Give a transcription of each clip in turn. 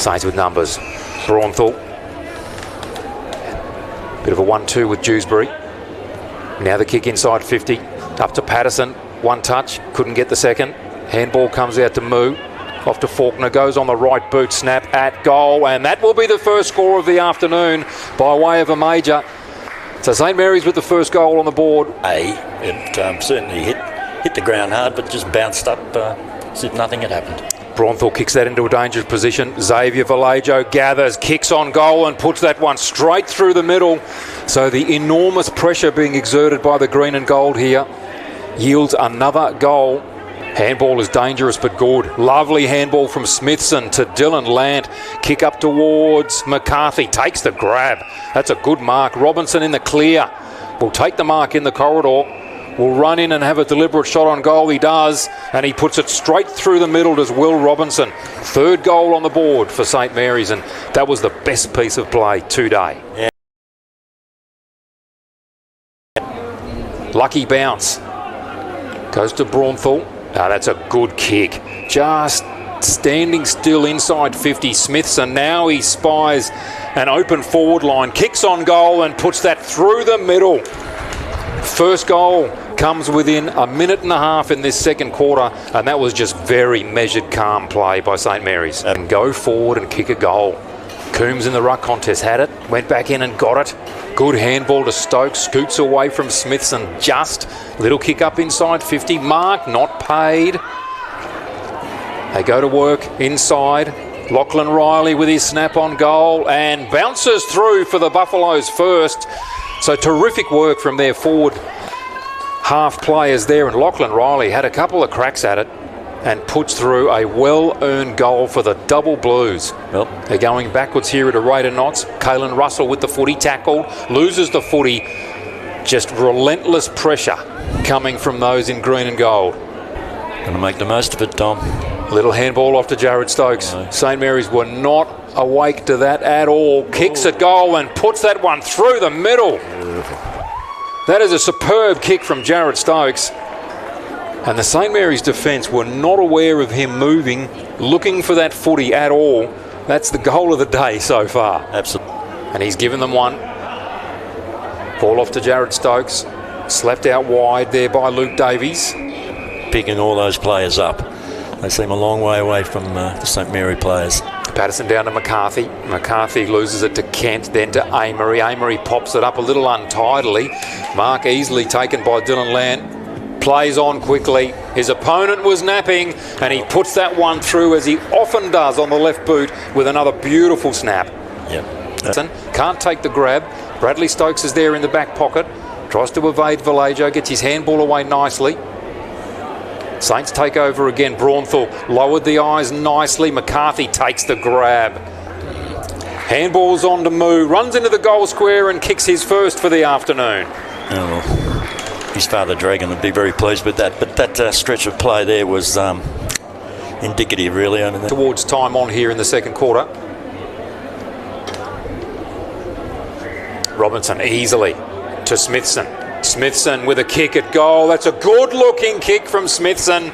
Saints with numbers. Braunthal. Bit of a 1-2 with Dewsbury. Now the kick inside 50. Up to Patterson. One touch. Couldn't get the second. Handball comes out to Moo. Off to Faulkner. Goes on the right boot. Snap at goal. And that will be the first score of the afternoon by way of a major. So St Mary's with the first goal on the board. It certainly hit the ground hard, but just bounced up as if nothing had happened. Braunthal kicks that into a dangerous position. Xavier Vallejo gathers, kicks on goal and puts that one straight through the middle. So the enormous pressure being exerted by the green and gold here yields another goal. Handball is dangerous but good. Lovely handball from Smithson to Dylan Lant. Kick up towards McCarthy. Takes the grab. That's a good mark. Robinson in the clear. Will take the mark in the corridor. Will run in and have a deliberate shot on goal. He does. And he puts it straight through the middle. Does Will Robinson. Third goal on the board for St Mary's. And that was the best piece of play today. Yeah. Lucky bounce. Goes to Braunthal. That's a good kick. Just standing still inside 50. Smithson, now he spies an open forward line. Kicks on goal and puts that through the middle. First goal comes within a minute and a half in this second quarter, and that was just very measured, calm play by St Mary's. And go forward and kick a goal. Coombs in the ruck contest had it, went back in and got it. Good handball to Stokes, scoots away from Smithson. Just little kick up inside 50. Mark not paid. They go to work inside. Lachlan Riley with his snap on goal and bounces through for the Buffaloes first. So terrific work from their forward half players there, and Lachlan Riley had a couple of cracks at it and puts through a well-earned goal for the Double Blues. Well, they're going backwards here at a rate of knots. Caelan Russell with the footy tackled, loses the footy. Just relentless pressure coming from those in green and gold. Going to make the most of it, Tom. Little handball off to Jared Stokes. No. St Mary's were not awake to that at all. Kicks at goal and puts that one through the middle. Beautiful. That is a superb kick from Jared Stokes. And the St Mary's defence were not aware of him moving, looking for that footy at all. That's the goal of the day so far. Absolutely. And he's given them one. Ball off to Jared Stokes. Slapped out wide there by Luke Davies. Picking all those players up. They seem a long way away from the St Mary players. Patterson down to McCarthy. McCarthy loses it to Kent, then to Amory. Amory pops it up a little untidily. Mark easily taken by Dylan Lant. Plays on quickly. His opponent was napping, and he puts that one through, as he often does on the left boot, with another beautiful snap. Yep. Can't take the grab. Bradley Stokes is there in the back pocket. Tries to evade Vallejo. Gets his handball away nicely. Saints take over again. Braunthal lowered the eyes nicely. McCarthy takes the grab. Handballs on to Moo. Runs into the goal square and kicks his first for the afternoon. Oh, well. His father Dragon would be very pleased with that, but that stretch of play there was indicative, really. Towards time on here in the second quarter. Robinson easily to Smithson. Smithson with a kick at goal. That's a good-looking kick from Smithson.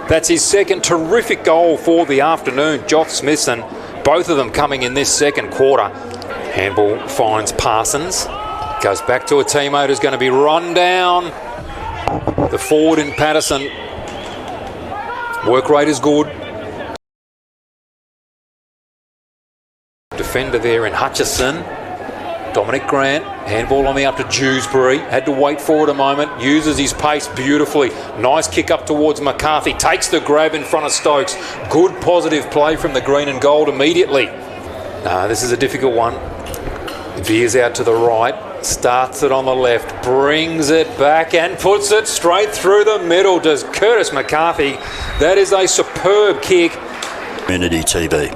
That's his second terrific goal for the afternoon. Joff Smithson, both of them coming in this second quarter. Handball finds Parsons. Goes back to a teammate who's going to be run down. The forward in Patterson. Work rate is good. Defender there in Hutchison. Dominic Grant. Handball on the up to Dewsbury. Had to wait for it a moment. Uses his pace beautifully. Nice kick up towards McCarthy. Takes the grab in front of Stokes. Good positive play from the green and gold immediately. This is a difficult one. Veers out to the right. Starts it on the left, brings it back and puts it straight through the middle. Does Curtis McCarthy. That is a superb kick. Community TV.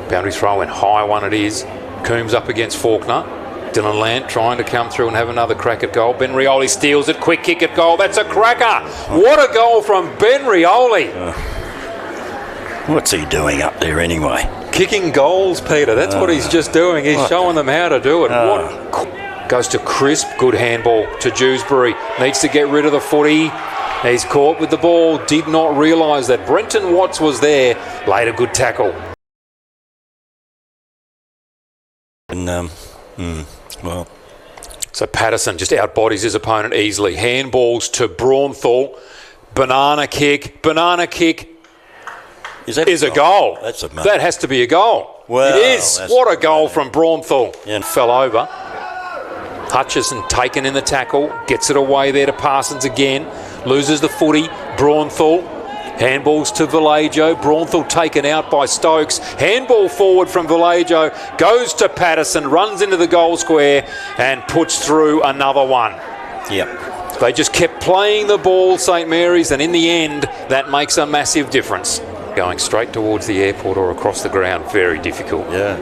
Boundary throw in, high one it is. Coombs up against Faulkner. Dylan Lant trying to come through and have another crack at goal. Ben Rioli steals it, quick kick at goal. That's a cracker. What a goal from Ben Rioli. What's he doing up there anyway? Kicking goals, Peter. That's what he's just doing. He's showing them how to do it. Goes to Crisp. Good handball to Dewsbury. Needs to get rid of the footy. He's caught with the ball. Did not realise that Brenton Watts was there. Laid a good tackle. And, well... So Patterson just outbodies his opponent easily. Handballs to Braunthal. Banana kick. Is a goal. That has to be a goal. Well, it is. What a goal from Braunthal. Yeah. Fell over. Hutchison taken in the tackle. Gets it away there to Parsons again. Loses the footy. Braunthal. Handballs to Vallejo. Braunthal taken out by Stokes. Handball forward from Vallejo. Goes to Patterson. Runs into the goal square and puts through another one. Yep. They just kept playing the ball, St Mary's, and in the end, that makes a massive difference. Going straight towards the airport or across the ground, very difficult. Yeah.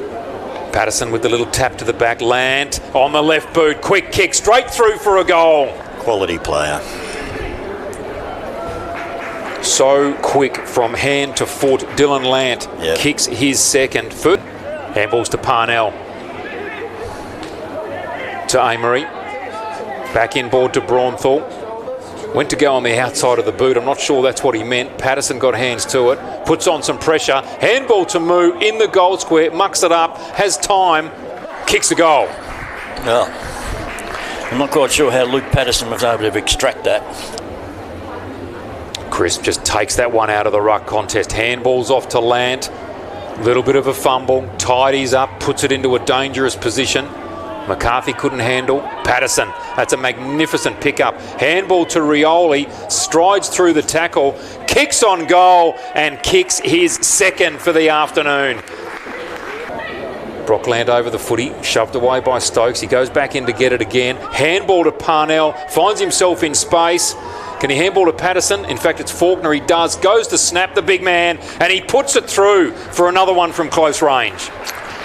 Patterson with the little tap to the back. Lant on the left boot. Quick kick straight through for a goal. Quality player. So quick from hand to foot. Dylan Lant kicks his second foot. Handballs to Parnell. To Amory. Back inboard to Braunthal. Went to go on the outside of the boot. I'm not sure that's what he meant. Patterson got hands to it. Puts on some pressure. Handball to Moo in the goal square. Mucks it up. Has time. Kicks a goal. Well, I'm not quite sure how Luke Patterson was able to extract that. Crisp just takes that one out of the ruck contest. Handballs off to Lant. Little bit of a fumble. Tidies up. Puts it into a dangerous position. McCarthy couldn't handle. Patterson, that's a magnificent pickup. Handball to Rioli, strides through the tackle, kicks on goal and kicks his second for the afternoon. Brockland over the footy, shoved away by Stokes. He goes back in to get it again. Handball to Parnell, finds himself in space. Can he handball to Patterson? In fact, it's Faulkner. He does. Goes to snap the big man and he puts it through for another one from close range.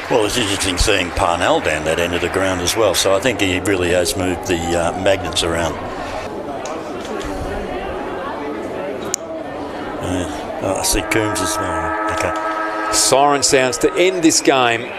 Well, it's interesting seeing Parnell down that end of the ground as well, so I think he really has moved the magnets around. I see Coombs as well. Okay. Siren sounds to end this game.